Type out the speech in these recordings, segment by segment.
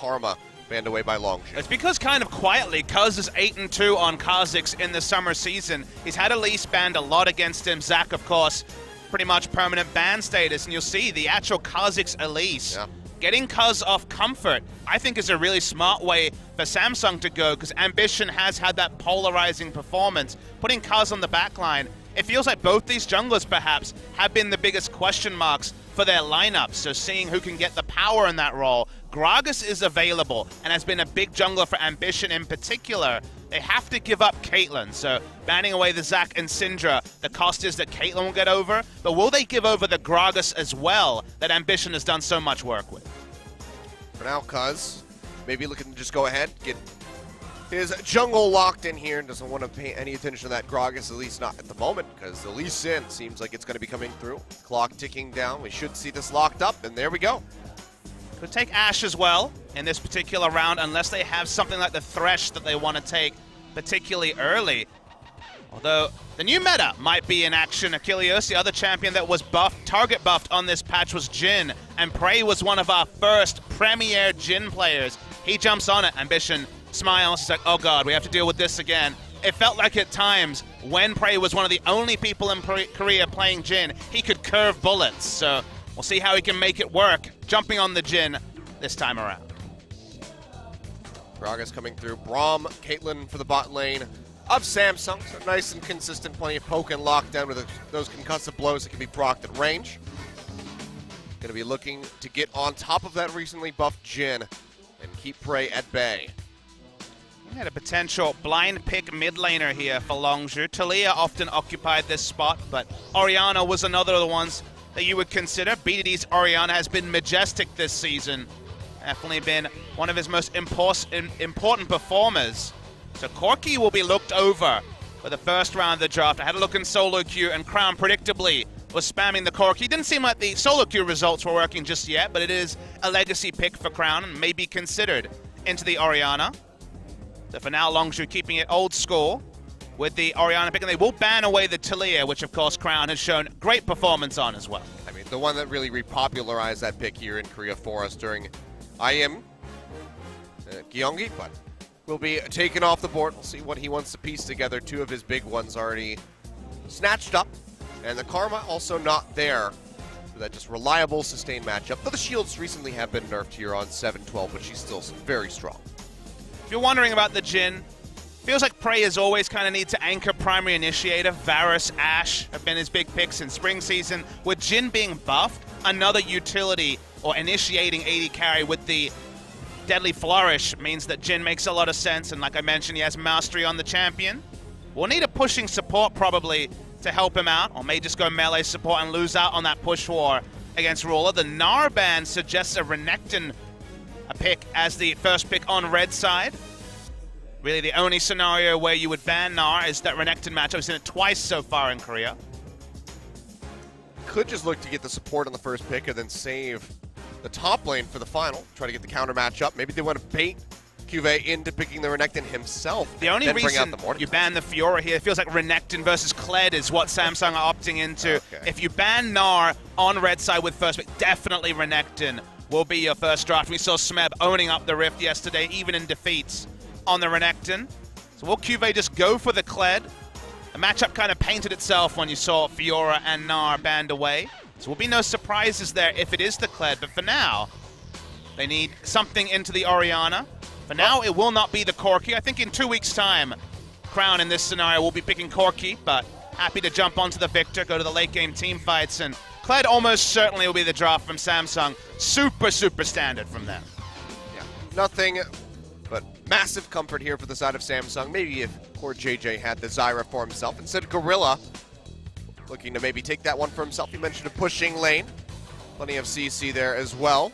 Karma banned away by Longzhu. It's because kind of quietly, Cuz is 8-2 on Kha'Zix in the summer season. He's had Elise banned a lot against him. Zac, of course, pretty much permanent ban status. And you'll see the actual Kha'Zix Elise. Yeah. Getting Cuz off Comfort, I think, is a really smart way for Samsung to go, because Ambition has had that polarizing performance. Putting Cuz on the backline, it feels like both these junglers, perhaps, have been the biggest question marks for their lineups. So seeing who can get the power in that role. Gragas is available and has been a big jungler for Ambition in particular. They have to give up Caitlyn, so banning away the Zac and Syndra, the cost is that Caitlyn will get over, but will they give over the Gragas as well that Ambition has done so much work with? For now, Cuz maybe looking to just go ahead, get his jungle locked in here, and doesn't want to pay any attention to that Gragas, at least not at the moment, because the Lee Sin seems like it's going to be coming through. Clock ticking down. We should see this locked up, and there we go. Could take Ashe as well in this particular round, unless they have something like the Thresh that they want to take particularly early. Although the new meta might be in action. Achilles, the other champion that was buffed, target buffed on this patch, was Jhin, and Prey was one of our first premier Jhin players. He jumps on it. Ambition smiles. He's like, oh god, we have to deal with this again. It felt like at times when Prey was one of the only people in Korea playing Jhin, he could curve bullets. So we'll see how he can make it work, jumping on the Jhin this time around. Gragas coming through. Braum, Caitlyn for the bot lane of Samsung. So nice and consistent, plenty of poke and lockdown with those concussive blows that can be procced at range. Going to be looking to get on top of that recently buffed Jhin and keep Prey at bay. We had a potential blind pick mid laner here for Longzhu. Taliyah often occupied this spot, but Orianna was another of the ones that you would consider. BDD's Orianna has been majestic this season. Definitely been one of his most important performers. So Corki will be looked over for the first round of the draft. I had a look in solo queue, and Crown predictably was spamming the Corki. Didn't seem like the solo queue results were working just yet, but it is a legacy pick for Crown and may be considered into the Orianna. So for now, Longzhu keeping it old school with the Orianna pick, and they will ban away the Taliyah, which of course Crown has shown great performance on as well. I mean, the one that really repopularized that pick here in Korea for us during IM Gyeonggi, but will be taken off the board. We'll see what he wants to piece together. Two of his big ones already snatched up, and the Karma also not there for that just reliable, sustained matchup. Though the shields recently have been nerfed here on 7-12, but she's still very strong. If you're wondering about the Jhin, feels like Prey is always kind of need to anchor primary initiator. Varus, Ashe have been his big picks in spring season. With Jhin being buffed, another utility or initiating AD carry with the Deadly Flourish means that Jhin makes a lot of sense, and like I mentioned, he has mastery on the champion. We'll need a pushing support probably to help him out, or may just go melee support and lose out on that push war against Ruler. The Gnar ban suggests a Renekton pick as the first pick on red side. Really the only scenario where you would ban Gnar is that Renekton match. I've seen it twice so far in Korea. Could just look to get the support on the first pick and then save the top lane for the final. Try to get the counter matchup. Maybe they want to bait Cuvée into picking the Renekton himself. The only reason you ban the Fiora here, it feels like Renekton versus Kled is what Samsung are opting into. Okay. If you ban Gnar on red side with first pick, definitely Renekton will be your first draft. We saw Smeb owning up the Rift yesterday, even in defeats on the Renekton. So will Cuvée just go for the Kled? The matchup kind of painted itself when you saw Fiora and Gnar banned away. So will be no surprises there if it is the Kled, but for now, they need something into the Orianna. For now, it will not be the Corki. I think in 2 weeks' time, Crown in this scenario will be picking Corki, but happy to jump onto the Victor, go to the late game team fights, and Kled almost certainly will be the draft from Samsung. Super, super standard from them. Yeah, nothing but massive comfort here for the side of Samsung. Maybe if poor JJ had the Zyra for himself. Instead, Gorilla looking to maybe take that one for himself. He mentioned a pushing lane. Plenty of CC there as well.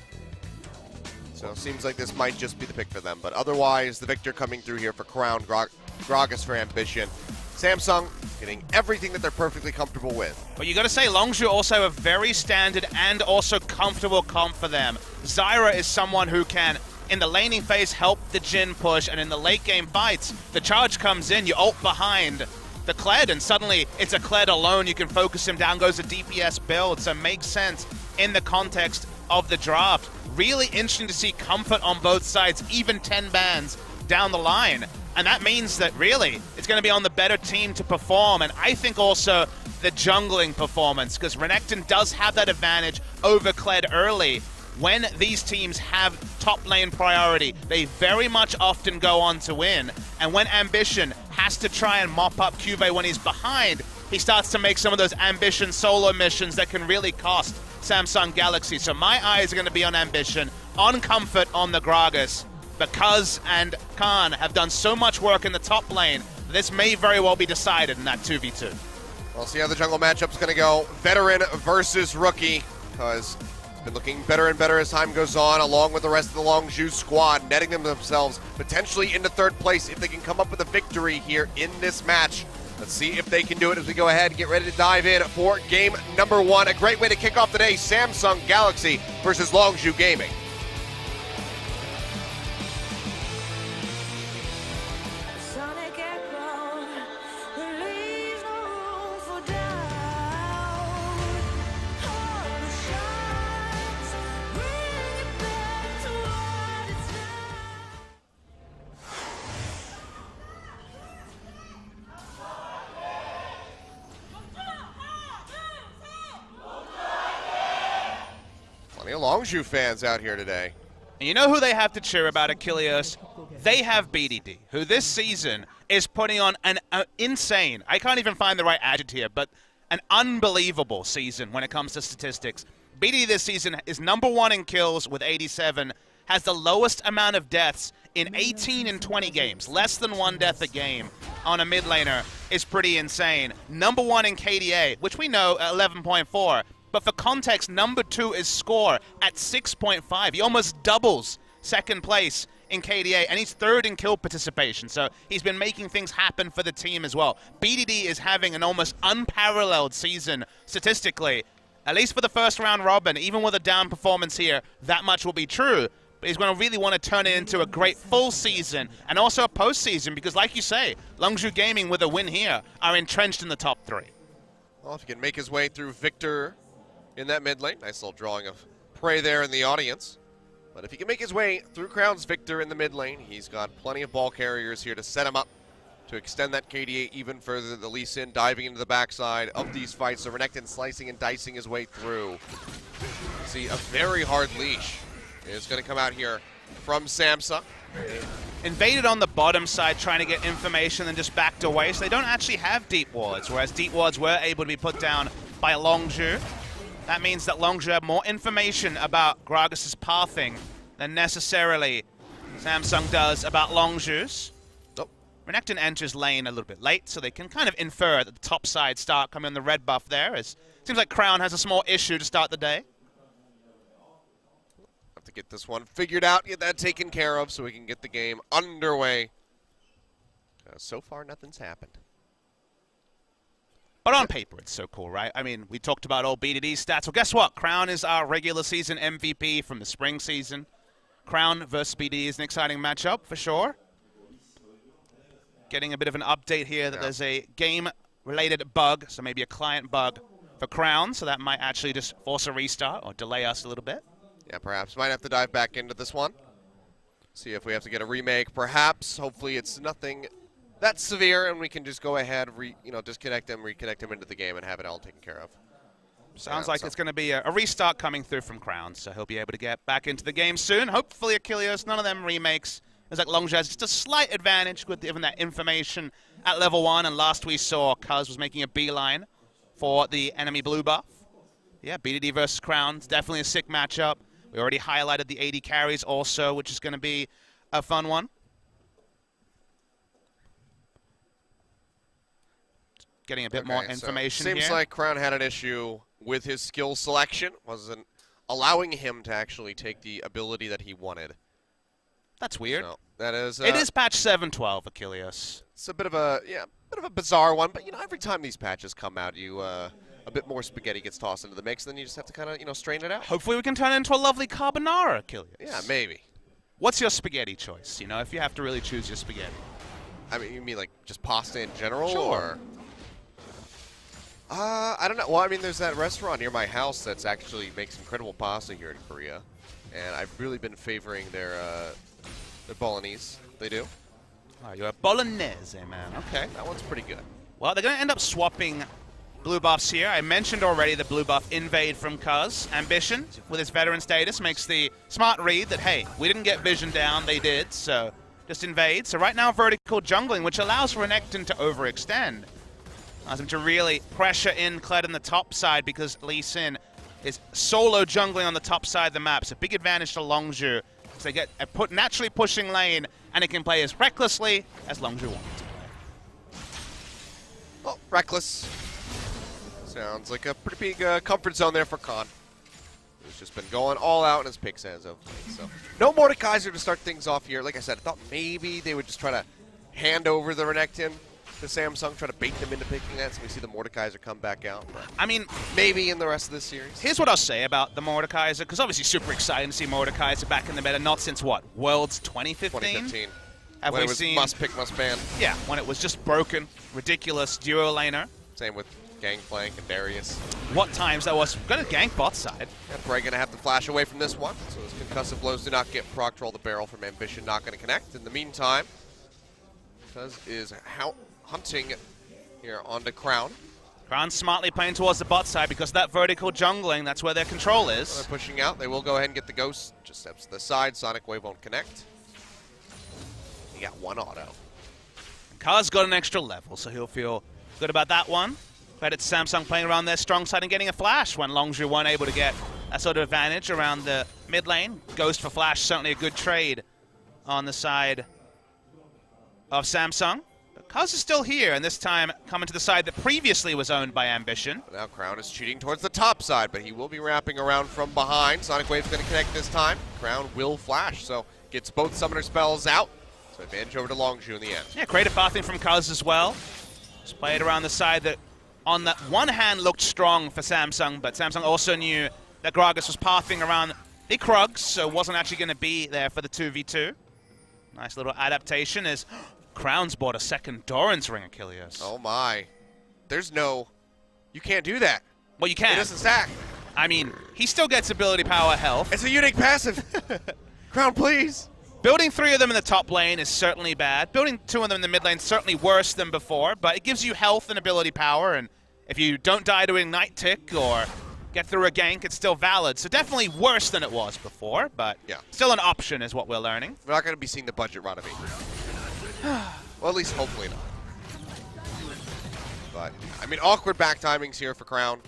So it seems like this might just be the pick for them. But otherwise, the Victor coming through here for Crown, Gragas for Ambition. Samsung getting everything that they're perfectly comfortable with. But you got to say, Longzhu also a very standard and also comfortable comp for them. Zyra is someone who can, in the laning phase, help the Jhin push, and in the late game fights, the charge comes in, you ult behind the Kled, and suddenly it's a Kled alone. You can focus him down, goes a DPS build, so it makes sense in the context of the draft. Really interesting to see comfort on both sides, even 10 bans down the line. And that means that really it's going to be on the better team to perform. And I think also the jungling performance, because Renekton does have that advantage over Kled early. When these teams have top lane priority, they very much often go on to win. And when Ambition has to try and mop up Cuvée when he's behind, he starts to make some of those Ambition solo missions that can really cost Samsung Galaxy. So my eyes are going to be on Ambition, on Comfort, on the Gragas. Because and Khan have done so much work in the top lane, this may very well be decided in that 2v2. We'll see how the jungle matchup's going to go. Veteran versus rookie, because it's been looking better and better as time goes on, along with the rest of the Longzhu squad, netting themselves potentially into third place if they can come up with a victory here in this match. Let's see if they can do it as we go ahead and get ready to dive in for game number 1. A great way to kick off the day, Samsung Galaxy versus Longzhu Gaming. Plenty of Longzhu fans out here today. And you know who they have to cheer about, Achilles? They have BDD, who this season is putting on an insane, I can't even find the right adjective here, but an unbelievable season when it comes to statistics. BDD this season is #1 in kills with 87, has the lowest amount of deaths in 18 and 20 games. Less than 1 death a game on a mid laner is pretty insane. #1 in KDA, which we know at 11.4. But for context, #2 is Score at 6.5. He almost doubles second place in KDA, and he's 3rd in kill participation. So he's been making things happen for the team as well. BDD is having an almost unparalleled season statistically, at least for the first round robin. Even with a down performance here, that much will be true. But he's going to really want to turn it into a great full season and also a postseason because, like you say, Longzhu Gaming with a win here are entrenched in the top 3. Well, if he can make his way through Victor in that mid lane, nice little drawing of prey there in the audience. But if he can make his way through Crown's Victor in the mid lane, he's got plenty of ball carriers here to set him up to extend that KDA even further. The Lee Sin diving into the backside of these fights. So Renekton slicing and dicing his way through. See, a very hard leash is going to come out here from Samsung. Invaded on the bottom side trying to get information and just backed away, so they don't actually have deep wards, whereas deep wards were able to be put down by Longzhu. That means that Longzhu have more information about Gragas' pathing than necessarily Samsung does about Longzhu's. Nope. Renekton enters lane a little bit late, so they can kind of infer that the top side start coming on the red buff there. It seems like Crown has a small issue to start the day. Have to get this one figured out, get that taken care of so we can get the game underway. So far, nothing's happened. But on paper, it's so cool, right? I mean, we talked about all BDD stats. Well, guess what? Crown is our regular season MVP from the spring season. Crown versus BDD is an exciting matchup, for sure. Getting a bit of an update here that there's a game-related bug, so maybe a client bug for Crown, so that might actually just force a restart or delay us a little bit. Yeah, perhaps. Might have to dive back into this one. See if we have to get a remake. Perhaps. Hopefully it's nothing that severe, and we can just go ahead, disconnect him, reconnect him into the game, and have it all taken care of. Sounds like it's going to be a restart coming through from Crown, so he'll be able to get back into the game soon. Hopefully Achilles, none of them remakes. It's like Longzhu has just a slight advantage with given that information at level 1, and last we saw Cuz was making a beeline for the enemy blue buff. Yeah, BDD versus Crown, it's definitely a sick matchup. We already highlighted the 80 carries also, which is going to be a fun one. Getting a bit more information here. Seems like Crown had an issue with his skill selection. Wasn't allowing him to actually take the ability that he wanted. That's weird. So that is. It is patch 7.12, Achilles. It's a bit of a bizarre one, but every time these patches come out, a bit more spaghetti gets tossed into the mix, then you just have to kind of strain it out. Hopefully we can turn it into a lovely carbonara, Achilles. Yeah, maybe. What's your spaghetti choice? If you have to really choose your spaghetti. I mean, you mean like just pasta in general, Sure. or? I don't know. Well, I mean, there's that restaurant near my house that's actually makes incredible pasta here in Korea, and I've really been favoring their bolognese. They do. Oh, you're a bolognese, man. Okay. That one's pretty good. Well, they're going to end up swapping blue buffs here. I mentioned already the blue buff invade from Cuz. Ambition, with his veteran status, makes the smart read that, hey, we didn't get vision down, they did, so just invade. So right now, vertical jungling, which allows Renekton to overextend. Allows him to really pressure in Kled on the top side because Lee Sin is solo jungling on the top side of the map. So big advantage to Longzhu. So they get a naturally pushing lane, and it can play as recklessly as Longzhu wants to play. Well, reckless. Sounds like a pretty big comfort zone there for Khan. He's just been going all out in his picks as of late. So no Mordekaiser to start things off here. Like I said, I thought maybe they would just try to hand over the Renekton to Samsung, try to bait them into picking that, so we see the Mordekaiser come back out. But I mean, maybe in the rest of this series. Here's what I'll say about the Mordekaiser, because obviously super exciting to see Mordekaiser back in the meta, not since what, Worlds 2015? 2015. Have when we it was seen? must pick, must ban. Yeah, when it was just broken, ridiculous duo laner. Same with Gangplank and Darius. What times that was. Going to gank bot side. Yeah, probably going to have to flash away from this one, so his concussive blows do not get proc roll the barrel from Ambition, not going to connect. In the meantime, Cuz is hunting here onto Crown. Crown smartly playing towards the bot side because that vertical jungling, that's where their control is. So they're pushing out. They will go ahead and get the Ghost. Just steps to the side. Sonic Wave won't connect. He got one auto. Cuz got an extra level, so he'll feel good about that one. Credit to Samsung playing around their strong side and getting a flash when Longzhu weren't able to get that sort of advantage around the mid lane. Ghost for flash, certainly a good trade on the side of Samsung. But Cuz is still here, and this time coming to the side that previously was owned by Ambition. Now Crown is cheating towards the top side, but he will be wrapping around from behind. Sonic Wave's going to connect this time. Crown will flash, so gets both summoner spells out. So advantage over to Longzhu in the end. Yeah, creative pathing from Cuz as well. Just play it around the side that on the one hand looked strong for Samsung, but Samsung also knew that Gragas was pathing around the Krugs, so wasn't actually going to be there for the 2v2. Nice little adaptation as Crown's bought a second Doran's Ring Achilles. Oh my. There's no... You can't do that. Well, you can. It doesn't stack. I mean, he still gets ability power health. It's a unique passive. Crown, please. Building 3 of them in the top lane is certainly bad. Building 2 of them in the mid lane is certainly worse than before, but it gives you health and ability power, and if you don't die to Ignite Tick or get through a gank, it's still valid. So definitely worse than it was before, but yeah, still an option is what we're learning. We're not going to be seeing the budget run of it. Well, at least hopefully not. But, I mean, awkward back timings here for Crown.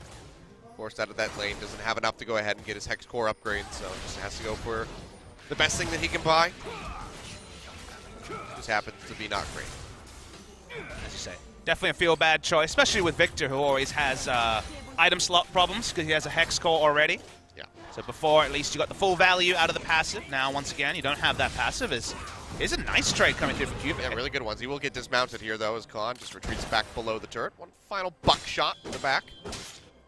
Forced out of that lane, doesn't have enough to go ahead and get his Hex Core upgrade, so just has to go for the best thing that he can buy. Just happens to be not great. As you say, definitely a feel-bad choice, especially with Victor, who always has item slot problems because he has a Hex Core already. Yeah. So before, at least you got the full value out of the passive. Now, once again, you don't have that passive. Is a nice trade coming through for Cubic. Yeah, really good ones. He will get dismounted here, though, as Khan just retreats back below the turret. One final buckshot in the back.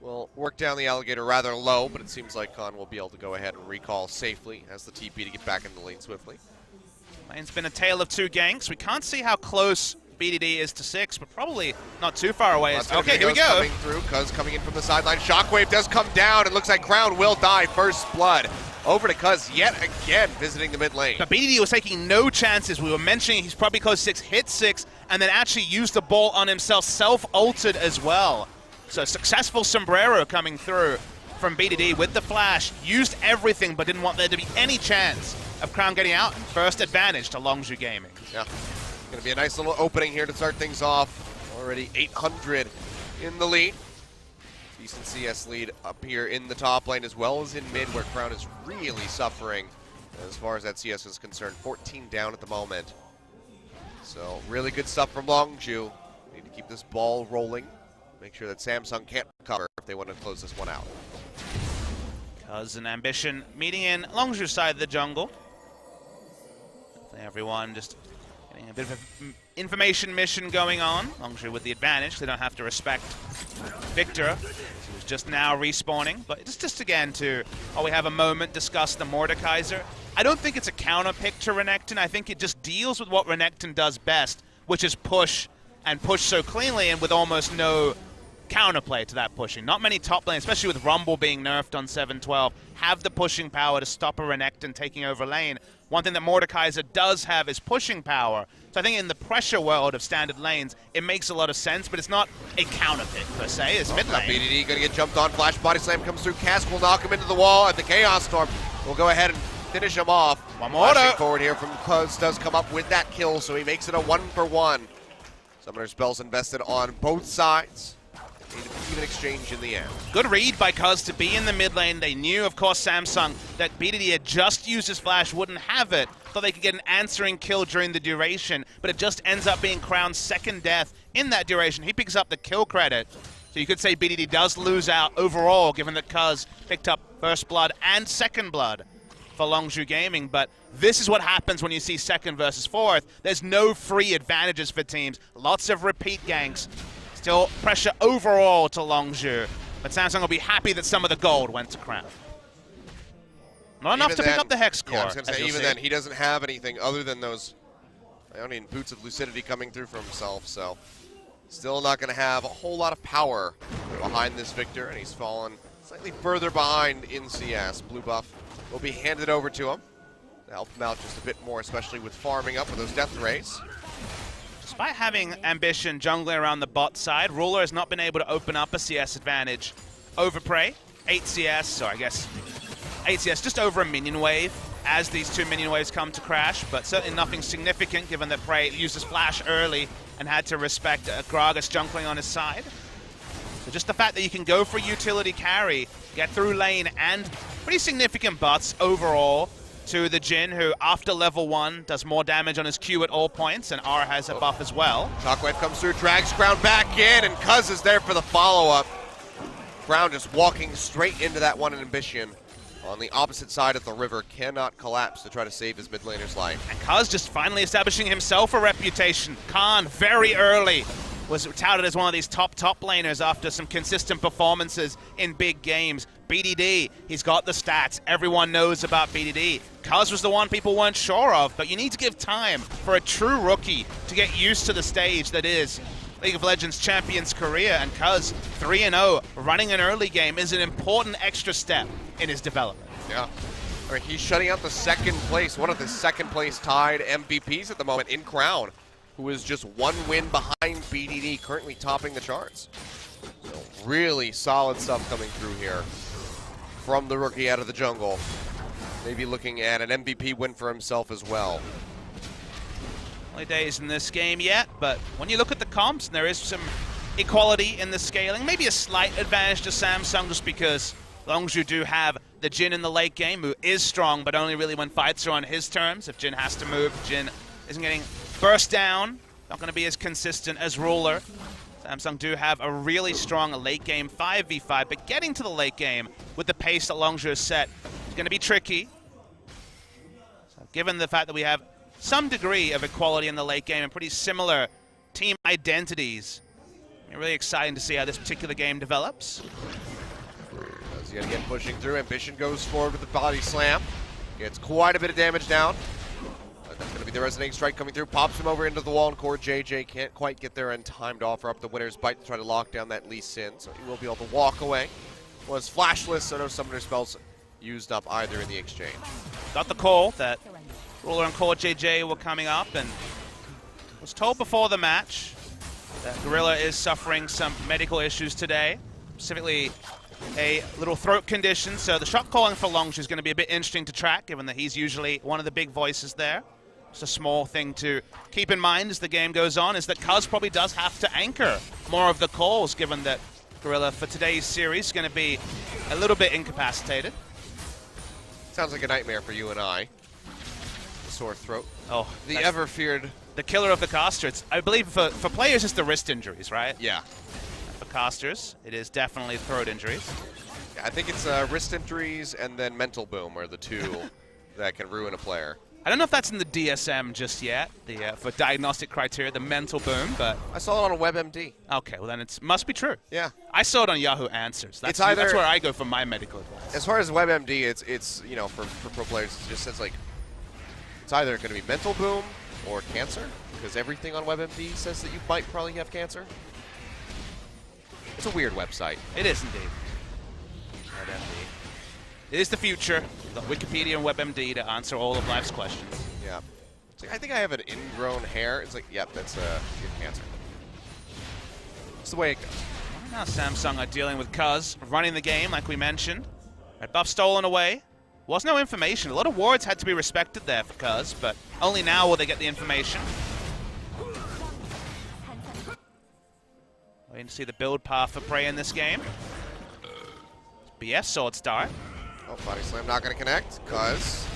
Will work down the alligator rather low, but it seems like Khan will be able to go ahead and recall safely as the TP to get back in the lane swiftly. Lane's been a tale of 2 ganks. We can't see how close BDD is to 6, but probably not too far away. Okay, here we go. Coming through, Cuz coming in from the sideline. Shockwave does come down. It looks like Crown will die. First blood. Over to Cuz yet again, visiting the mid lane. But BDD was taking no chances. We were mentioning he's probably close 6, hit 6, and then actually used the ball on himself, self-ulted as well. So successful sombrero coming through from BDD with the flash. Used everything, but didn't want there to be any chance of Crown getting out. First advantage to Longzhu Gaming. Yeah, going to be a nice little opening here to start things off. Already 800 in the lead. Decent CS lead up here in the top lane as well as in mid, where Crown is really suffering as far as that CS is concerned. 14 down at the moment. So really good stuff from Longzhu. Need to keep this ball rolling. Make sure that Samsung can't recover if they want to close this one out. Cuz and Ambition meeting in Longzhu's side of the jungle. Everyone just getting a bit of an information mission going on. Longzhu with the advantage. They don't have to respect Victor, who's just now respawning. But it's just again to, we have a moment, discuss the Mordekaiser. I don't think it's a counter pick to Renekton. I think it just deals with what Renekton does best, which is push, and push so cleanly and with almost no counterplay to that pushing. Not many top lanes, especially with Rumble being nerfed on 7-12, have the pushing power to stop a Renekton taking over lane. One thing that Mordekaiser does have is pushing power. So I think in the pressure world of standard lanes, it makes a lot of sense, but it's not a counter pick per se. It's mid lane. BDD gonna get jumped on. Flash body slam comes through. Cask will knock him into the wall, and the Chaos Storm will go ahead and finish him off. One more forward here from Cuz does come up with that kill, so he makes it a 1-for-1. Summoner spells invested on both sides. Even exchange in the end. Good read by Cuz to be in the mid lane. They knew, of course, Samsung, that BDD had just used his flash, wouldn't have it. Thought they could get an answering kill during the duration, but it just ends up being Crown's second death in that duration. He picks up the kill credit. So you could say BDD does lose out overall, given that Cuz picked up first blood and second blood for Longzhu Gaming, but this is what happens when you see second versus fourth. There's no free advantages for teams. Lots of repeat ganks. Still pressure overall to Longzhu, but Samsung will be happy that some of the gold went to Crown. Not enough to pick up the Hex Core. Yeah, I was going to say, even then, he doesn't have anything other than those Ionian Boots of Lucidity coming through for himself, so still not going to have a whole lot of power behind this victor, and he's fallen slightly further behind in CS. Blue buff will be handed over to him to help him out just a bit more, especially with farming up with those death rays. Despite having ambition jungling around the bot side, Ruler has not been able to open up a CS advantage over Prey. 8 CS, or I guess 8 CS, just over a minion wave as these two minion waves come to crash, but certainly nothing significant given that Prey used his flash early and had to respect Gragas jungling on his side. So just the fact that you can go for utility carry, get through lane, and pretty significant butts overall to the Jhin, who after level 1 does more damage on his Q at all points, and R has a buff as well. Shockwave comes through, drags Crown back in, and Cuz is there for the follow-up. Crown just walking straight into that one in Ambition on the opposite side of the river, cannot collapse to try to save his mid laner's life. And Cuz just finally establishing himself a reputation. Khan, very early, was touted as one of these top laners after some consistent performances in big games. BDD, he's got the stats. Everyone knows about BDD. Cuz was the one people weren't sure of, but you need to give time for a true rookie to get used to the stage that is League of Legends Champions Korea, and Cuz 3-0 running an early game is an important extra step in his development. Yeah. I mean, he's shutting out the second place, one of the second place tied MVPs at the moment in Crown, who is just one win behind BDD, currently topping the charts. So really solid stuff coming through here from the rookie out of the jungle. Maybe looking at an MVP win for himself as well. Early days in this game yet, but when you look at the comps, there is some equality in the scaling. Maybe a slight advantage to Samsung just because Longzhu do have the Jhin in the late game, who is strong, but only really when fights are on his terms. If Jhin has to move, Jhin isn't getting burst down, not going to be as consistent as Ruler. Samsung do have a really strong late game 5v5, but getting to the late game with the pace that Longzhu has set is going to be tricky. So given the fact that we have some degree of equality in the late game and pretty similar team identities, it's really exciting to see how this particular game develops. As yet again pushing through, Ambition goes forward with the body slam. Gets quite a bit of damage down. But that's going to be the resonating strike coming through. Pops him over into the wall, and Core JJ can't quite get there in time to offer up the winner's bite to try to lock down that Lee Sin. So he will be able to walk away. Was flashless, so no summoner spells used up either in the exchange. Got the call that Ruler and Core JJ were coming up, and was told before the match that Gorilla is suffering some medical issues today, specifically a little throat condition, so the shot calling for Longzhu is going to be a bit interesting to track, given that he's usually one of the big voices there. Just a small thing to keep in mind as the game goes on is that Cuz probably does have to anchor more of the calls, given that Gorilla for today's series is going to be a little bit incapacitated. Sounds like a nightmare for you and I. The sore throat. Oh, the ever-feared... The killer of the caster. It's, I believe for players, it's the wrist injuries, right? Yeah. For casters, it is definitely throat injuries. Yeah, I think it's wrist injuries and then mental boom are the two that can ruin a player. I don't know if that's in the DSM just yet, for diagnostic criteria, the mental boom, but... I saw it on a WebMD. Okay, well then it must be true. Yeah. I saw it on Yahoo Answers. That's where I go for my medical advice. As far as WebMD, it's you know, for pro players, it just says, like, it's either going to be mental boom or cancer, because everything on WebMD says that you might probably have cancer. It's a weird website. It is indeed. WebMD. It is the future. The Wikipedia and WebMD to answer all of life's questions. Yeah. It's like, I think I have an ingrown hair. It's like, yep, that's your cancer. It's the way it goes. Right now Samsung are dealing with Cuz, running the game like we mentioned. Red buff stolen away. Was no information. A lot of wards had to be respected there for Cuz, but only now will they get the information. Waiting to see the build path for Prey in this game. BF sword start. Oh, body slam not going to connect. Cuz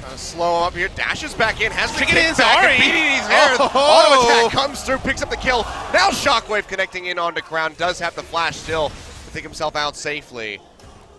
trying to slow him up here. Dashes back in. Has to Kick it in, back. sorry. BDD's hair. Oh. Auto attack comes through, picks up the kill. Now Shockwave connecting in onto Crown. Does have the flash still to take himself out safely.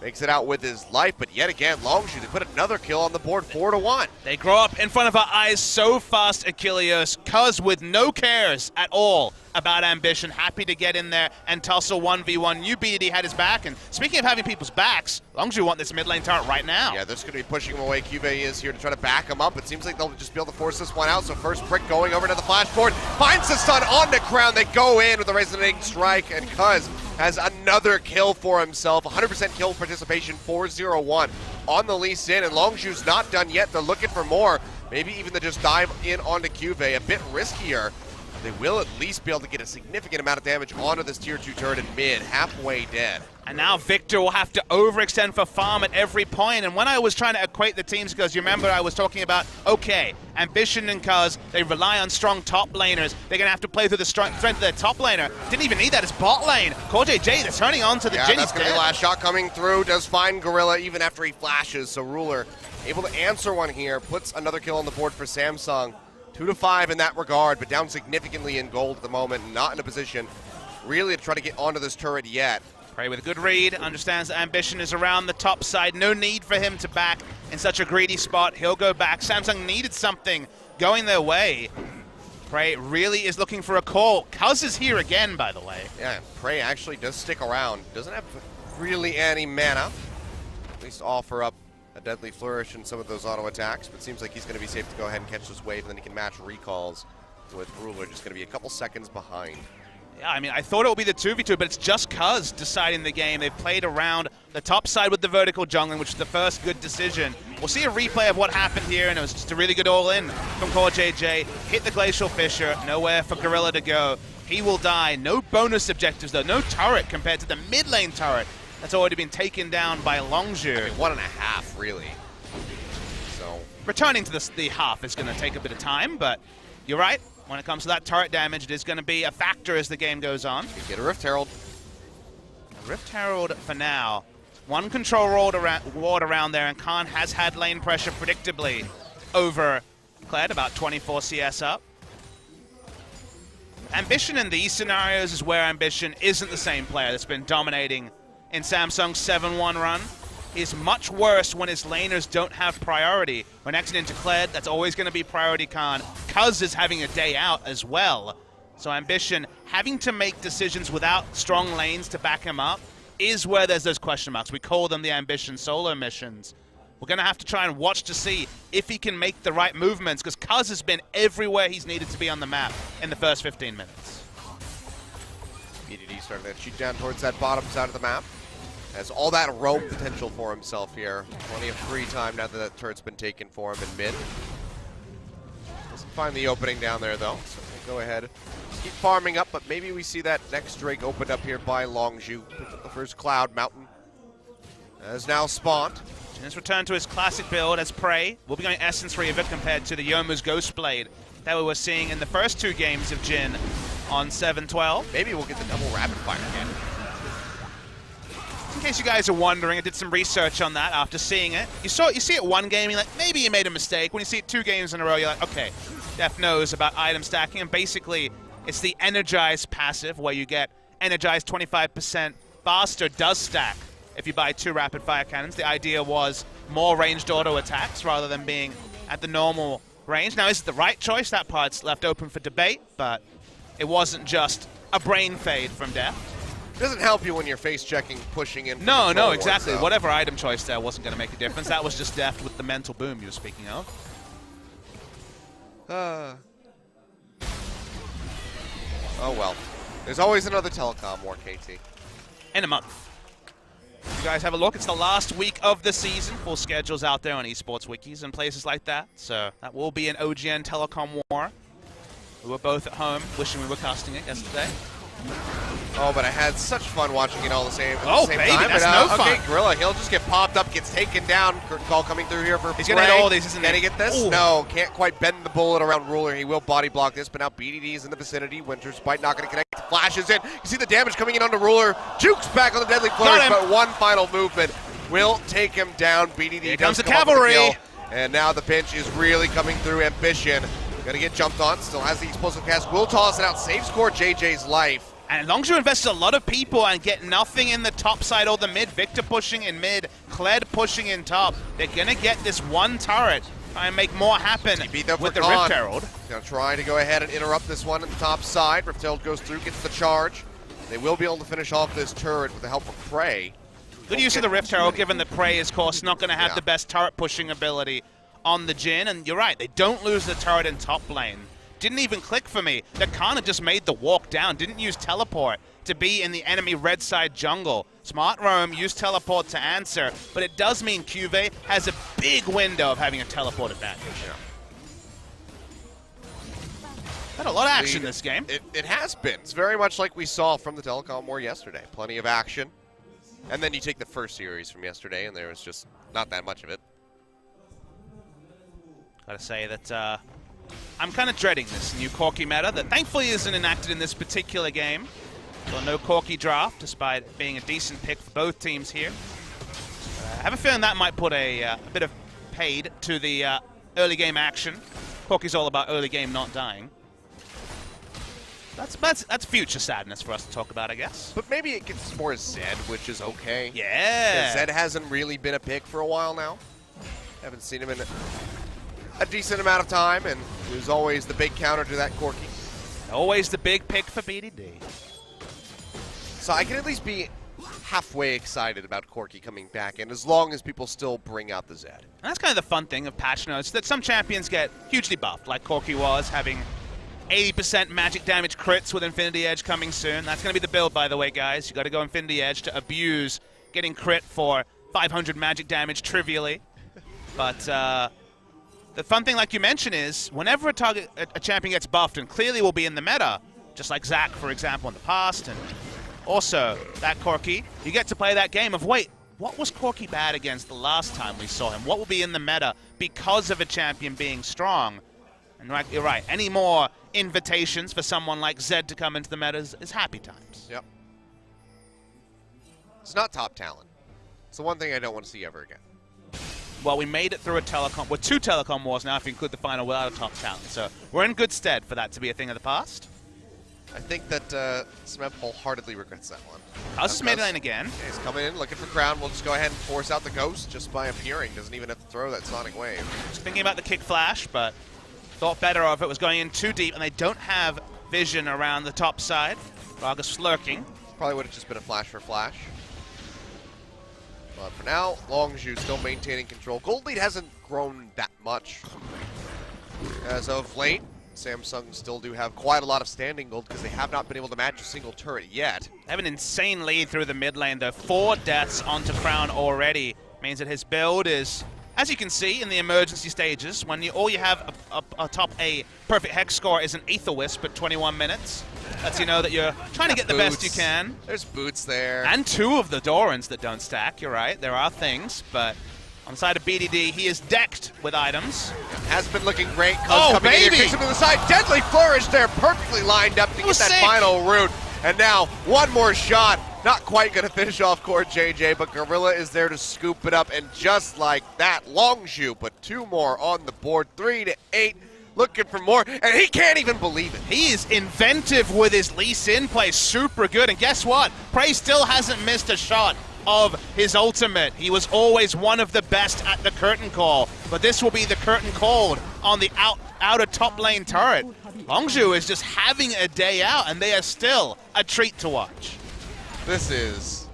Makes it out with his life, but yet again, Longzhu, they put another kill on the board, 4-1. They grow up in front of our eyes so fast, Achilles. Cuz with no cares at all about ambition, happy to get in there and tussle 1v1. UBD had his back, and speaking of having people's backs, Longzhu want this mid lane turret right now. Yeah, they're just going to be pushing him away. Cuvée is here to try to back him up. It seems like they'll just be able to force this one out, so first Brick going over to the flash board, finds the stun on the Crown. They go in with a resonating strike, and Cuz has another kill for himself. 100% kill participation, 4-0-1 on the Lee Sin, and Longzhu's not done yet. They're looking for more. Maybe even to just dive in onto Cuvée, a bit riskier. They will at least be able to get a significant amount of damage onto this tier 2 turret in mid, halfway dead. And now Victor will have to overextend for farm at every point. And when I was trying to equate the teams, because you remember I was talking about, okay, Ambition and Cuz, they rely on strong top laners. They're going to have to play through the strength of their top laner. Didn't even need that as bot lane. CoreJJ, they're turning on to the Jinny's that's going to be the last shot coming through. Does find Gorilla even after he flashes. So Ruler able to answer one here. Puts another kill on the board for Samsung. 2-5 in that regard, but down significantly in gold at the moment. Not in a position really to try to get onto this turret yet. Prey with a good read, understands that Ambition is around the top side. No need for him to back in such a greedy spot. He'll go back. Samsung needed something going their way. Prey really is looking for a call. Cuz is here again, by the way. Yeah, Prey actually does stick around. Doesn't have really any mana. At least offer up a deadly flourish in some of those auto attacks, but seems like he's going to be safe to go ahead and catch this wave, and then he can match recalls with Ruler, just going to be a couple seconds behind. Yeah, I mean, I thought it would be the 2v2, but it's just Cuz deciding the game. They've played around the top side with the vertical jungling, which is the first good decision. We'll see a replay of what happened here, and it was just a really good all-in from CoreJJ. Hit the Glacial Fissure, nowhere for Gorilla to go. He will die. No bonus objectives, though. No turret compared to the mid lane turret that's already been taken down by Longzhu. I mean, 1.5, really. So returning to the half is going to take a bit of time, but you're right. When it comes to that turret damage, it is going to be a factor as the game goes on. you get a Rift Herald. A Rift Herald for now. One control ward around there, and Khan has had lane pressure predictably over Kled, about 24 CS up. Ambition in these scenarios is where Ambition isn't the same player that's been dominating in Samsung's 7-1 run. Is much worse when his laners don't have priority. When exiting into Kled, that's always going to be priority Khan. Cuz is having a day out as well. So Ambition having to make decisions without strong lanes to back him up is where there's those question marks. We call them the Ambition solo missions. We're going to have to try and watch to see if he can make the right movements, because Cuz has been everywhere he's needed to be on the map in the first 15 minutes. BDD starting to shoot down towards that bottom side of the map. Has all that roam potential for himself here. Plenty of free time now that that turret's been taken for him in mid. Doesn't find the opening down there though, so we'll go ahead. Keep farming up, but maybe we see that next Drake opened up here by Longzhu. Picked up the first Cloud Mountain. Has now spawned. Jin's returned to his classic build as Prey. We'll be going Essence Reaver compared to the Yomu's Ghostblade that we were seeing in the first two games of Jin on 7-12. Maybe we'll get the double rapid fire again. In case you guys are wondering, I did some research on that after seeing it. You see it one game, you're like, maybe you made a mistake. When you see it 2 games in a row, you're like, okay, Def knows about item stacking. And basically, it's the Energize passive, where you get Energize 25% faster does stack if you buy 2 rapid fire cannons. The idea was more ranged auto attacks rather than being at the normal range. Now, is it the right choice? That part's left open for debate, but it wasn't just a brain fade from Def. It doesn't help you when you're face checking, pushing in. No, exactly. Whatever item choice there wasn't going to make a difference. That was just Deft with the mental boom you were speaking of. Oh well. There's always another telecom war, KT. In a month. You guys have a look. It's the last week of the season. Full schedules out there on esports wikis and places like that. So that will be an OGN telecom war. We were both at home wishing we were casting it yesterday. Oh, but I had such fun watching it all at the same baby, time. That's But, no fun. Okay, Gorilla, he'll just get popped up, gets taken down. Curtain call coming through here for He's going to hit all these, isn't he? Can he get this? Ooh. No, can't quite bend the bullet around Ruler. He will body block this, but now BDD is in the vicinity. Winter's Bite not going to connect. Flashes in. You see the damage coming in onto Ruler. Jukes back on the deadly flourish, but one final movement will take him down. BDD Here does comes the come up with cavalry. kill, and now the pinch is really coming through. Ambition going to get jumped on. Still has the explosive cast. Will toss it out. Save score JJ's life. And Longzhu invests a lot of people and get nothing in the top side or the mid. Victor pushing in mid, Kled pushing in top. They're going to get this one turret and make more happen with the Rift Herald. Going to try to go ahead and interrupt this one on the top side. Rift Herald goes through, gets the charge. They will be able to finish off this turret with the help of Prey. Good use of the Rift Herald, given that Prey is, of course, not going to have the best turret pushing ability on the Jhin. And you're right, they don't lose the turret in top lane. Didn't even click for me. That kind of just made the walk down. Didn't use teleport to be in the enemy red side jungle. Smart roam, used teleport to answer, but it does mean Cuvée has a big window of having a teleport advantage. Had a lot of action this game. It has been. It's very much like we saw from the Telecom War yesterday. Plenty of action. And then you take the first series from yesterday, and there was just not that much of it. Gotta say that I'm kind of dreading this new Corki meta that thankfully isn't enacted in this particular game. So no Corki draft, despite it being a decent pick for both teams here. I have a feeling that might put a bit of paid to the early game action. Corki's all about early game not dying. That's future sadness for us to talk about, I guess. But maybe it gets more Zed, which is okay. Yeah. Zed hasn't really been a pick for a while now. Haven't seen him in a decent amount of time, and he was always the big counter to that Corki. Always the big pick for BDD. So I can at least be halfway excited about Corki coming back in, as long as people still bring out the Zed. And that's kind of the fun thing of patch notes, that some champions get hugely buffed, like Corki was, having 80% magic damage crits with Infinity Edge coming soon. That's going to be the build, by the way, guys. You got to go Infinity Edge to abuse getting crit for 500 magic damage trivially. But the fun thing, like you mentioned, is whenever a champion gets buffed, and clearly will be in the meta, just like Zac, for example, in the past, and also that Corki, you get to play that game of, wait, what was Corki bad against the last time we saw him? What will be in the meta because of a champion being strong? And you're right, any more invitations for someone like Zed to come into the meta is happy times. Yep. It's not top talent. It's the one thing I don't want to see ever again. Well, we made it through a telecom, well, 2 telecom wars now if you include the final without a top talent. So we're in good stead for that to be a thing of the past. I think that Smeb wholeheartedly regrets that one. How's this mid lane again? Yeah, he's coming in, looking for crown. We'll just go ahead and force out the ghost just by appearing. Doesn't even have to throw that Sonic Wave. Just thinking about the kick flash, but thought better of it. Was going in too deep, and they don't have vision around the top side. Ragas lurking. Probably would have just been a flash for flash. But for now, Longzhu still maintaining control. Gold lead hasn't grown that much as of late. Samsung still do have quite a lot of standing gold because they have not been able to match a single turret yet. They have an insane lead through the mid lane, though. 4 deaths onto Crown already. Means that his build is, as you can see in the emergency stages, when all you have atop a perfect hex score is an Aether Wisp at 21 minutes. Lets you know that you're trying to get the best you can. There's boots there. And 2 of the Dorans that don't stack, you're right. There are things, but on the side of BDD, he is decked with items. Has been looking great. Oh, coming baby! In here, kicks him to the side. Deadly Flourish there, perfectly lined up to get that sick. final root. And now, one more shot. Not quite going to finish off Core JJ, but Gorilla is there to scoop it up. And just like that, Longzhu, but 2 more on the board. 3 to 8. Looking for more, and he can't even believe it. He is inventive with his Lee Sin play, super good. And guess what? Prey still hasn't missed a shot of his ultimate. He was always one of the best at the curtain call, but this will be the curtain called on the outer top lane turret. Longzhu is just having a day out, and they are still a treat to watch. This is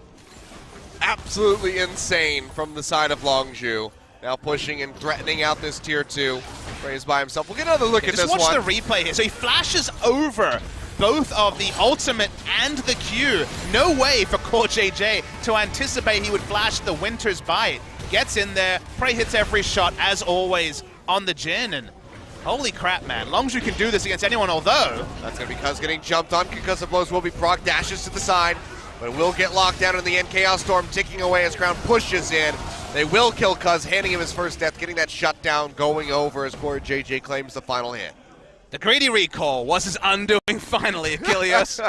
absolutely insane from the side of Longzhu. Now pushing and threatening out this tier 2. Prey's by himself. We'll get another look at this one. Just watch the replay here. So he flashes over both of the ultimate and the Q. No way for Core JJ to anticipate he would flash the Winter's Bite. Gets in there, Prey hits every shot as always on the Jhin, and holy crap, man. Longzhu can do this against anyone, although... That's going to be Cuz getting jumped on. Concussive blows will be proc, dashes to the side, but it will get locked down in the end. Chaos Storm ticking away as Crown pushes in. They will kill Cuz, handing him his first death, getting that shutdown going over as Core JJ claims the final hit. The greedy recall was his undoing finally, Achilles.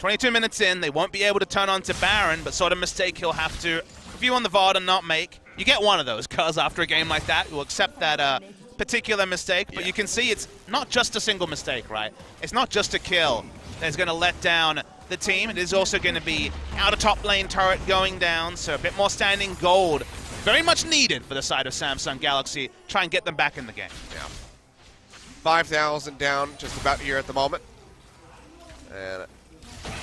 22 minutes in, they won't be able to turn on to Baron, but sort of mistake he'll have to review on the VOD and not make. You get one of those, Cuz after a game like that, you'll accept that particular mistake, but you can see it's not just a single mistake, right? It's not just a kill that's going to let down the team. It is also going to be out of top lane turret going down, so a bit more standing gold. Very much needed for the side of Samsung Galaxy. Try and get them back in the game. Yeah. 5,000 down, just about here at the moment. And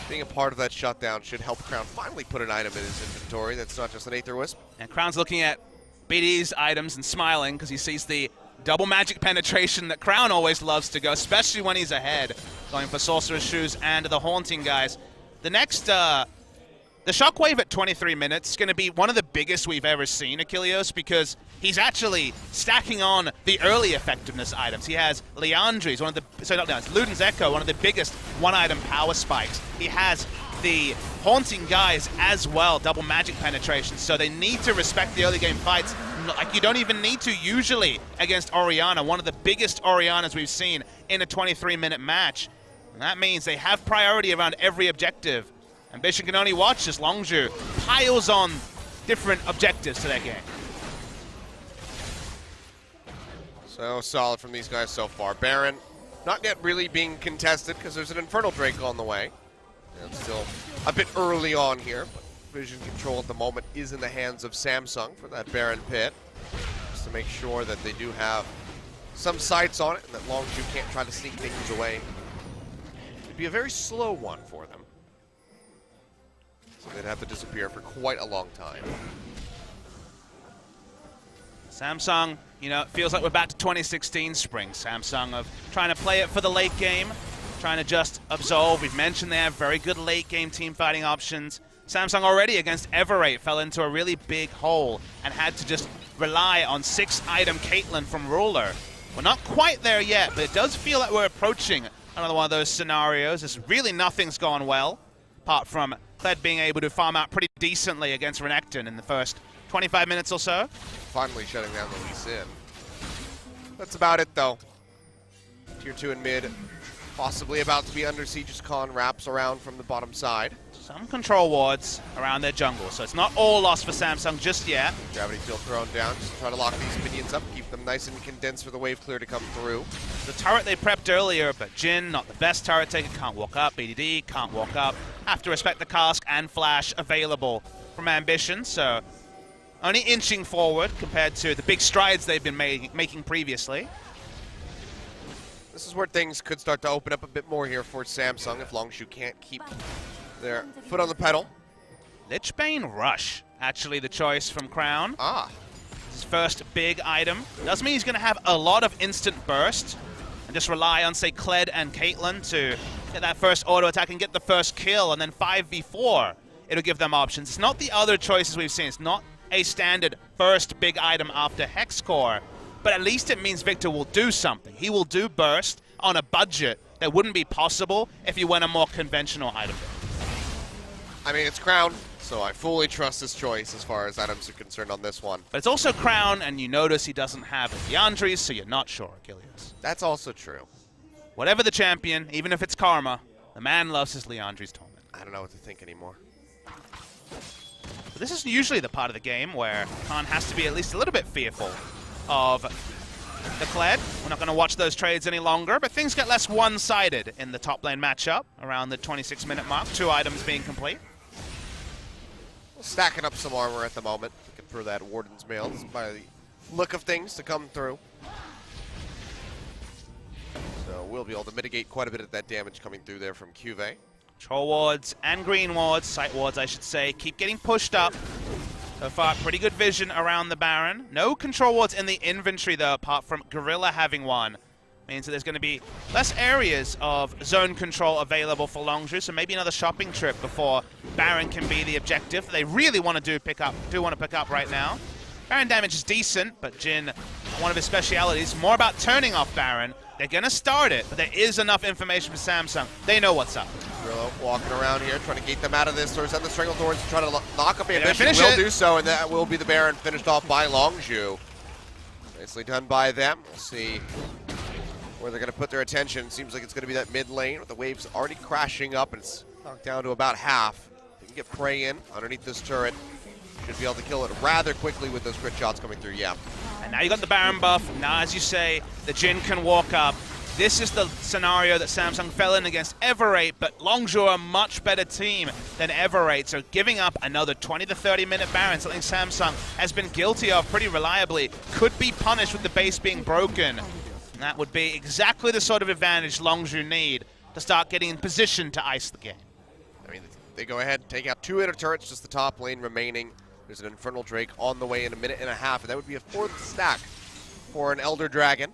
being a part of that shutdown should help Crown finally put an item in his inventory that's not just an Aether Wisp. And Crown's looking at BD's items and smiling because he sees the double magic penetration that Crown always loves to go, especially when he's ahead, going for Sorcerer's Shoes and the Haunting guys. The next, the Shockwave at 23 minutes is going to be one of the biggest we've ever seen, Achilles, because he's actually stacking on the early effectiveness items. He has Liandry's, one of the, sorry, not Liandry's, Luden's Echo, one of the biggest one-item power spikes. He has the Haunting guys as well, double magic penetration, so they need to respect the early game fights. Like, you don't even need to usually against Orianna, one of the biggest Oriannas we've seen in a 23-minute match. And that means they have priority around every objective. Ambition can only watch as Longzhu piles on different objectives to their game. So solid from these guys so far. Baron not yet really being contested because there's an Infernal Drake on the way. And still a bit early on here, but vision control at the moment is in the hands of Samsung for that Baron pit. Just to make sure that they do have some sights on it and that Longzhu can't try to sneak things away. It'd be a very slow one for them. So they'd have to disappear for quite a long time. Samsung, you know, it feels like we're back to 2016 spring. Samsung of trying to play it for the late game, trying to just absolve. We've mentioned they have very good late game team fighting options. Samsung already against Everate fell into a really big hole and had to just rely on 6-item Caitlyn from Ruler. We're not quite there yet, but it does feel like we're approaching another one of those scenarios. As really nothing's gone well, apart from Kled being able to farm out pretty decently against Renekton in the first 25 minutes or so. Finally shutting down the Lee Sin. That's about it, though. Tier 2 in mid, possibly about to be under siege as Khan wraps around from the bottom side. Some control wards around their jungle, so it's not all lost for Samsung just yet. Gravity Field thrown down, just to try to lock these minions up, keep them nice and condensed for the wave clear to come through. The turret they prepped earlier, but Jhin, not the best turret taker, can't walk up. BDD, can't walk up. Have to respect the cask and flash available from Ambition, so only inching forward compared to the big strides they've been making previously. This is where things could start to open up a bit more here for Samsung if Longzhu can't keep their foot on the pedal. Lichbane Rush, actually the choice from Crown. His first big item. Doesn't mean he's going to have a lot of instant burst and just rely on, say, Kled and Caitlyn to get that first auto attack and get the first kill, and then 5v4. It'll give them options. It's not the other choices we've seen. It's not a standard first big item after Hexcore, but at least it means Victor will do something. He will do burst on a budget that wouldn't be possible if you went a more conventional item. I mean, it's Crown, so I fully trust his choice as far as items are concerned on this one. But it's also Crown, and you notice he doesn't have Liandry's, so you're not sure, Achilles. That's also true. Whatever the champion, even if it's Karma, the man loves his Liandry's Torment. I don't know what to think anymore. But this is usually the part of the game where Khan has to be at least a little bit fearful of the Kled. We're not going to watch those trades any longer, but things get less one-sided in the top lane matchup around the 26-minute mark, 2 items being complete. Stacking up some armor at the moment, looking for that Warden's Mail by the look of things to come through. So we'll be able to mitigate quite a bit of that damage coming through there from Cuvée. Troll wards and green wards, sight wards I should say, keep getting pushed up. So far, pretty good vision around the Baron. No control wards in the inventory though, apart from Gorilla having one. Means that there's going to be less areas of zone control available for Longzhu, so maybe another shopping trip before Baron can be the objective they really want to pick up right now. Baron damage is decent, but Jin, one of his specialities, more about turning off Baron. They're going to start it, but there is enough information for Samsung. They know what's up. Grillo walking around here, trying to gate them out of this. There's the Strangle Thorns, trying to knock up Ambition. Will do so, and that will be the Baron finished off by Longzhu. Nicely done by them. We'll see where they're going to put their attention. Seems like it's going to be that mid lane with the waves already crashing up, and it's knocked down to about half. They can get Prey in underneath this turret. Should be able to kill it rather quickly with those crit shots coming through, yeah. And now you got the Baron buff. Now, as you say, the Jin can walk up. This is the scenario that Samsung fell in against Everate, but Longzhu are a much better team than Everate, so giving up another 20 to 30 minute Baron, something Samsung has been guilty of pretty reliably, could be punished with the base being broken. And that would be exactly the sort of advantage Longzhu need to start getting in position to ice the game. I mean, they go ahead, take out 2 inner turrets, just the top lane remaining. There's an Infernal Drake on the way in a minute and a half, and that would be a 4th stack for an Elder Dragon.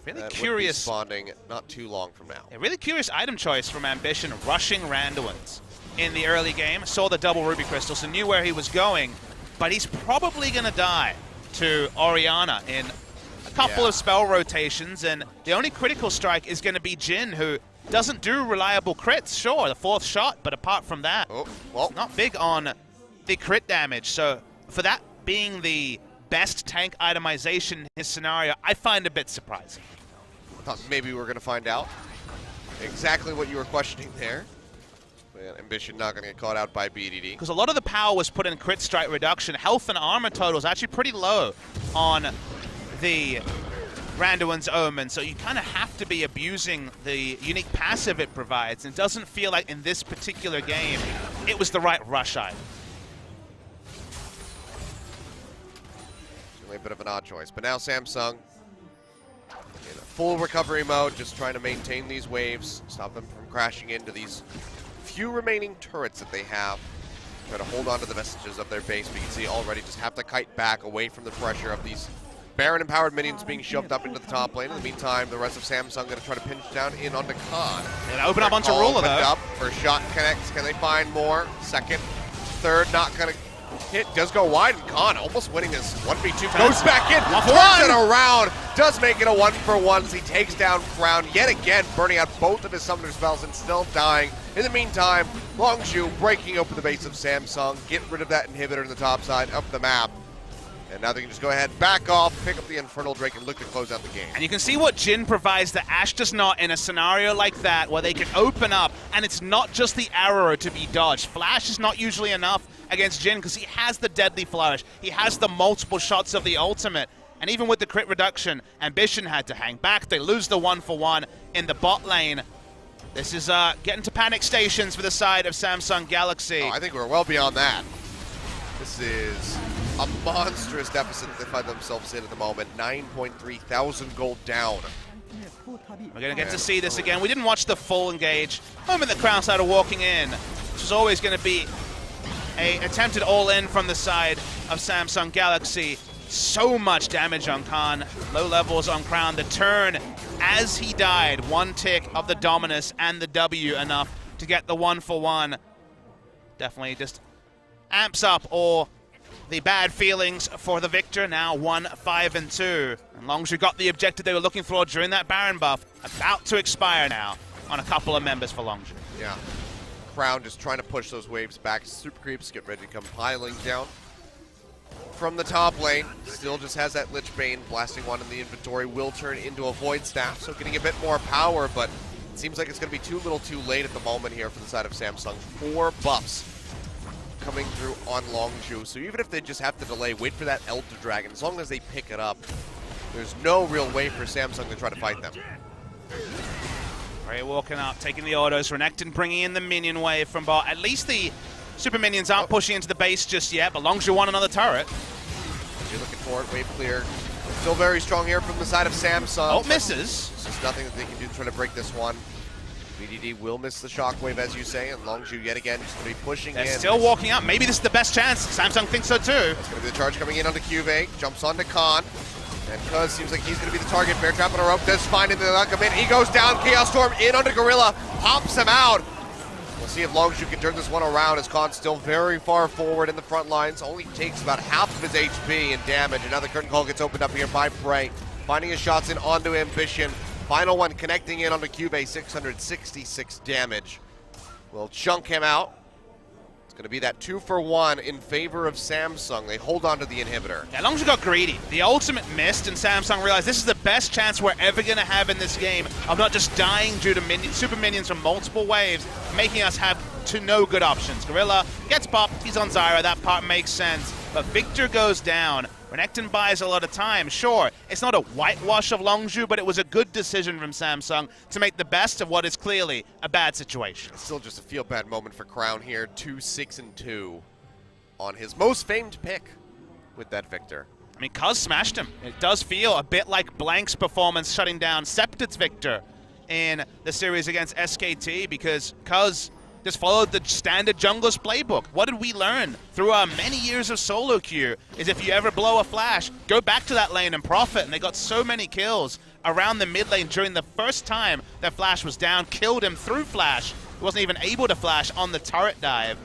Really that curious. Would be spawning not too long from now. A really curious item choice from Ambition, rushing Randuin's in the early game. Saw the double Ruby Crystal, so knew where he was going, but he's probably going to die to Orianna in a couple of spell rotations, and the only critical strike is going to be Jin, who doesn't do reliable crits. Sure, the 4th shot, but apart from that, not big on the crit damage. So for that being the best tank itemization in his scenario, I find a bit surprising. I thought maybe we were going to find out exactly what you were questioning there. But Ambition not going to get caught out by BDD. Because a lot of the power was put in crit strike reduction. Health and armor total is actually pretty low on the Randuin's Omen, so you kind of have to be abusing the unique passive it provides. And it doesn't feel like in this particular game it was the right rush item. A bit of an odd choice, but now Samsung in a full recovery mode, just trying to maintain these waves, stop them from crashing into these few remaining turrets that they have. Try to hold on to the vestiges of their base, but you can see already just have to kite back away from the pressure of these Baron-empowered minions being shoved up into the top lane. In the meantime, the rest of Samsung going to try to pinch down in onto Khan. They're open up onto Ruler, though. Up. First shot connects. Can they find more? Second, third, not going to hit. Does go wide, and Khan almost winning this 1v2. Goes back in, turns it around, does make it a 1-for-1 as he takes down Crown yet again, burning out both of his summoner spells and still dying. In the meantime, Longzhu breaking open the base of Samsung, get rid of that inhibitor in the top side of the map. And now they can just go ahead, back off, pick up the Infernal Drake, and look to close out the game. And you can see what Jin provides that Ashe does not in a scenario like that, where they can open up, and it's not just the arrow to be dodged. Flash is not usually enough against Jin, because he has the deadly flourish. He has the multiple shots of the ultimate. And even with the crit reduction, Ambition had to hang back. They lose the 1-for-1 in the bot lane. This is getting to panic stations for the side of Samsung Galaxy. Oh, I think we're well beyond that. This is a monstrous deficit that they find themselves in at the moment. 9.3 thousand gold down. We're going to get to see this again. We didn't watch the full engage. Moment that Crown started walking in, which is always going to be an attempted all-in from the side of Samsung Galaxy. So much damage on Khan. Low levels on Crown. The turn as he died. 1 tick of the Dominus and the W enough to get the 1-for-1. Definitely just amps up all the bad feelings for the victor. Now 1-5-2. And Longzhu got the objective they were looking for during that Baron buff. About to expire now on a couple of members for Longzhu. Yeah. Crown just trying to push those waves back. Super creeps get ready to come piling down from the top lane. Still just has that Lich Bane. Blasting one in the inventory will turn into a Void Staff. So getting a bit more power, but it seems like it's going to be too little too late at the moment here for the side of Samsung. 4 buffs coming through on Longzhu. So even if they just have to delay, wait for that Elder Dragon, as long as they pick it up, there's no real way for Samsung to try to fight them. Ray walking up, taking the autos. Renekton bringing in the minion wave from bot. At least the super minions aren't pushing into the base just yet, but Longzhu won another turret. You're looking for it, wave clear. Still very strong here from the side of Samsung. Oh, misses. There's just nothing that they can do to try to break this one. BDD will miss the shockwave, as you say, and Longzhu yet again just going to be pushing in. They're still walking up. Maybe this is the best chance. Samsung thinks so too. That's going to be the charge coming in onto Cuvee. Jumps onto Khan. And Cuz seems like he's going to be the target. Bear trap on a rope, does find him, they lock him in. He goes down, Chaos Storm in onto Gorilla, pops him out. We'll see if Longzhu can turn this one around, as Khan's still very far forward in the front lines. Only takes about half of his HP and damage. Another curtain call gets opened up here by Prey. Finding his shots in onto Ambition. Final one connecting in onto Cube, 666 damage. Will chunk him out. It's going to be that 2-for-1 in favor of Samsung. They hold on to the inhibitor. Yeah, Longzhu got greedy. The ultimate missed, and Samsung realized this is the best chance we're ever going to have in this game of not just dying due to super minions from multiple waves, making us have no good options. Gorilla gets popped, he's on Zyra, that part makes sense. But Victor goes down. Renekton buys a lot of time. Sure, it's not a whitewash of Longzhu, but it was a good decision from Samsung to make the best of what is clearly a bad situation. Still just a feel-bad moment for Crown here. 2-6-2 on his most famed pick with that Victor. I mean, Cuz smashed him. It does feel a bit like Blank's performance shutting down Septit's Victor in the series against SKT, because Cuz just followed the standard jungler's playbook. What did we learn through our many years of solo queue is if you ever blow a flash, go back to that lane and profit. And they got so many kills around the mid lane during the first time that flash was down, killed him through flash. He wasn't even able to flash on the turret dive.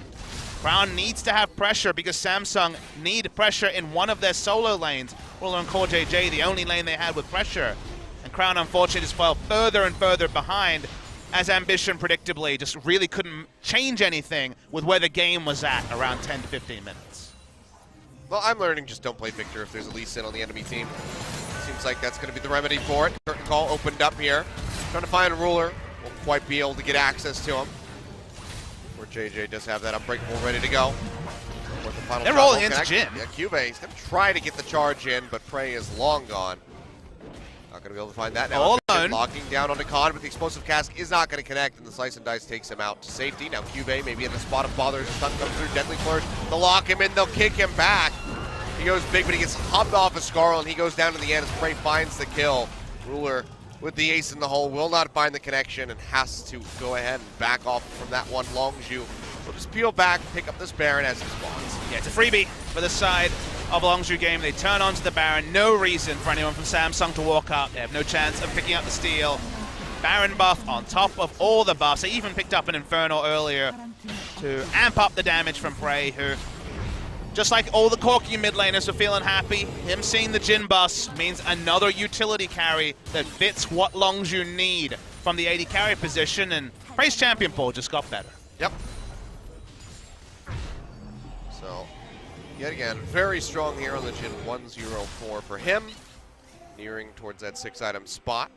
Crown needs to have pressure because Samsung need pressure in one of their solo lanes. Ruler and Core JJ, the only lane they had with pressure. And Crown unfortunately just fell further and further behind, as Ambition predictably just really couldn't change anything with where the game was at around 10 to 15 minutes. Well, I'm learning just don't play Victor if there's a Lee Sin on the enemy team. Seems like that's going to be the remedy for it. Curtain call opened up here. Trying to find Ruler. Won't quite be able to get access to him. Where JJ does have that Unbreakable ready to go. They're rolling into Jin. Yeah, Cube, he's going to try to get the charge in, but Prey is long gone. Not going to be able to find that now. All alone. Locking down onto Khan, but the explosive cask is not going to connect, and the slice and dice takes him out to safety. Now Cube maybe in the spot of bother as the stun comes through. Deadly Flourish. They'll lock him in. They'll kick him back. He goes big, but he gets hopped off of Scarl, and he goes down to the end as Prey finds the kill. Ruler with the ace in the hole will not find the connection and has to go ahead and back off from that one. Longzhu will just peel back, pick up this Baron as he spawns. Yeah, it's a freebie for the side of Longzhu game. They turn onto the Baron. No reason for anyone from Samsung to walk up. They have no chance of picking up the steal. Baron buff on top of all the buffs. They even picked up an Inferno earlier to amp up the damage from Prey, who, just like all the Corki mid laners, are feeling happy. Him seeing the Jin bus means another utility carry that fits what Longzhu need from the AD carry position, and Prey's champion pool just got better. Yep. So, yet again, very strong here on the Jin. 1-0-4 for him. Nearing towards that 6-item spot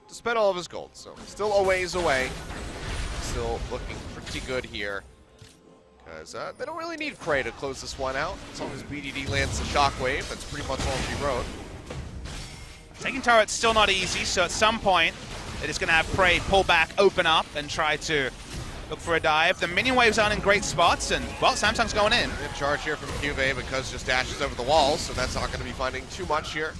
to spend all of his gold. So, still a ways away. Still looking pretty good here. Because they don't really need Prey to close this one out. As long as BDD lands the Shockwave, that's pretty much all she wrote. Taking turret's still not easy, so at some point, it is going to have Prey pull back, open up, and try to look for a dive. The minion waves aren't in great spots, and, well, Samsung's going in. Good charge here from QV because just dashes over the walls, so that's not going to be finding too much here.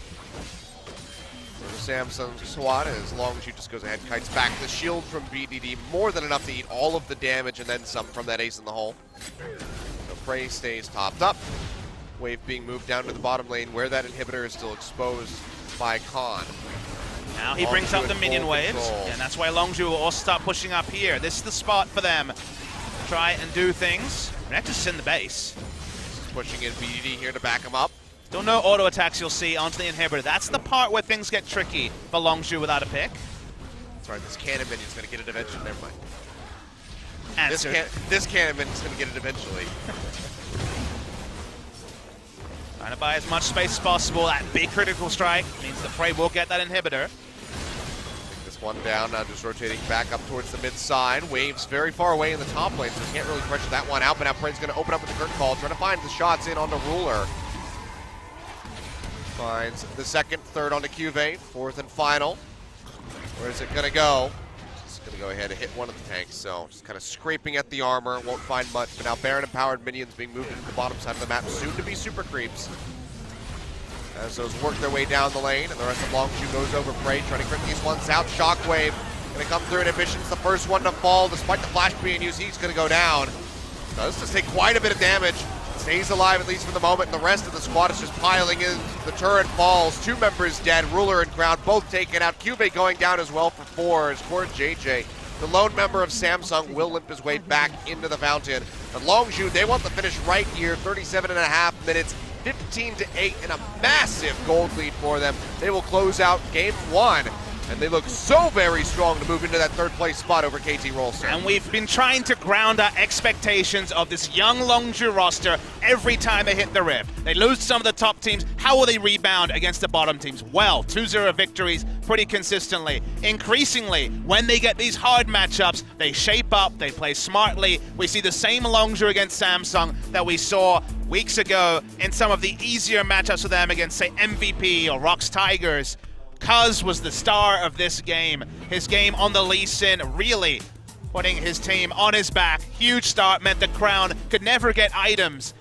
For the Samsung SWAT, as long as you just goes ahead and kites back the shield from BDD, more than enough to eat all of the damage and then some from that ace in the hole. So Prey stays topped up. Wave being moved down to the bottom lane where that inhibitor is still exposed by Khan. Now he brings up the minion waves, and that's why Longzhu will also start pushing up here. This is the spot for them to try and do things. Renekton's in the base. Pushing in BDD here to back him up. Still no auto attacks you'll see onto the inhibitor. That's the part where things get tricky for Longzhu without a pick. That's right, this cannon minion's going to get it eventually. Never mind. Answered. This cannon minion's going to get it eventually. Trying to buy as much space as possible. That big critical strike means the Prey will get that inhibitor. This one down, now just rotating back up towards the mid side. Waves very far away in the top lane, so can't really pressure that one out, but now Prey's going to open up with the curtain call, trying to find the shots in onto Ruler. Finds the second, third onto QV, fourth and final. Where is it going to go? It's going to go ahead and hit one of the tanks, so just kind of scraping at the armor, won't find much, but now Baron-empowered minions being moved into the bottom side of the map, soon to be super creeps. As those work their way down the lane, and the rest of Longzhu goes over Prey, trying to crit these ones out. Shockwave going to come through, and Ambition's the first one to fall. Despite the flash being used, he's going to go down. Does just take quite a bit of damage. stays alive at least for the moment. The rest of the squad is just piling in. The turret falls. 2 members dead. Ruler and Crown both taken out. Cube going down as well for 4 as Core JJ, the lone member of Samsung, will limp his way back into the fountain. But Longzhu, they want the finish right here. 37.5 minutes, 15-8, and a massive gold lead for them. They will close out game 1. And they look so very strong to move into that 3rd place spot over KT Rolster. And we've been trying to ground our expectations of this young Longzhu roster every time they hit the Rift. They lose some of the top teams. How will they rebound against the bottom teams? Well, 2-0 victories pretty consistently. Increasingly, when they get these hard matchups, they shape up, they play smartly. We see the same Longzhu against Samsung that we saw weeks ago in some of the easier matchups for them against, say, MVP or Rox Tigers. Cuz was the star of this game. His game on the Lee Sin, really putting his team on his back. Huge start meant the Crown could never get items